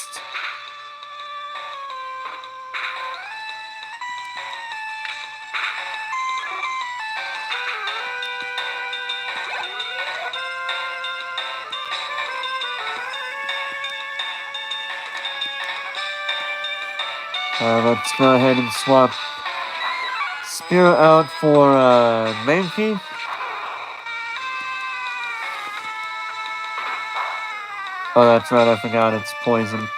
Let's go ahead and swap Spirit out for Mankey. Oh, that's right, I forgot it's poison.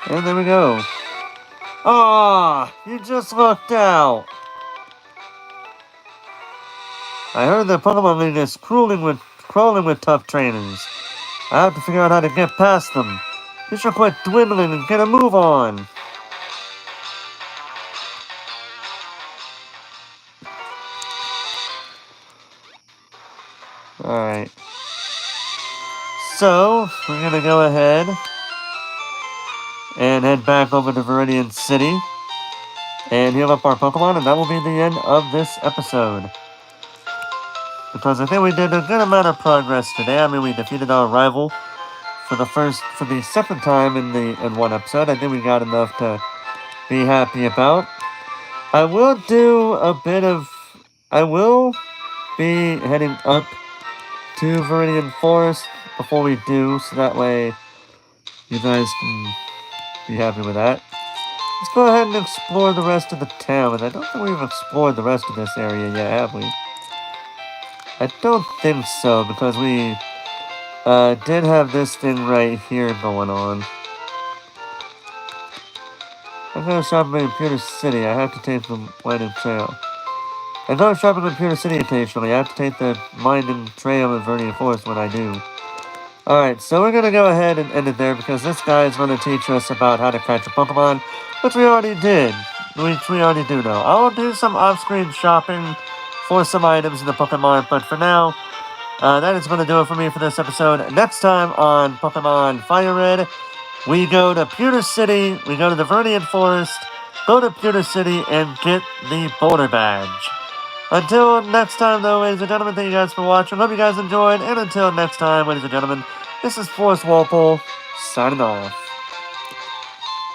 And there we go. Ah, you just lucked out. I heard that Pokemon League is crawling with tough trainers. I have to figure out how to get past them. You should quit dwindling and get a move on. Alright. So, we're gonna go ahead and head back over to Viridian City and heal up our Pokemon, and that will be the end of this episode. Because I think we did a good amount of progress today. I mean, we defeated our rival for the second time in one episode. I think we got enough to be happy about. I will be heading up to Viridian Forest before we do, so that way you guys can be happy with that. Let's go ahead and explore the rest of the town. And I don't think we've explored the rest of this area yet, have we? I don't think so, because we did have this thing right here going on. I go shopping in Pewter City. I have to take the winding trail. I go shopping in Pewter City occasionally. I have to take the winding trail in Viridian Forest when I do. Alright, so we're gonna go ahead and end it there because this guy is gonna teach us about how to catch a Pokemon, which we already did. Which we already do know. I'll do some off-screen shopping for some items in the Pokemon, but for now, that is gonna do it for me for this episode. Next time on Pokemon FireRed, we go to Pewter City, we go to the Viridian Forest, go to Pewter City, and get the Boulder Badge. Until next time, though, ladies and gentlemen, thank you guys for watching. Hope you guys enjoyed. And until next time, ladies and gentlemen, this is Forrest Walpole, signing off.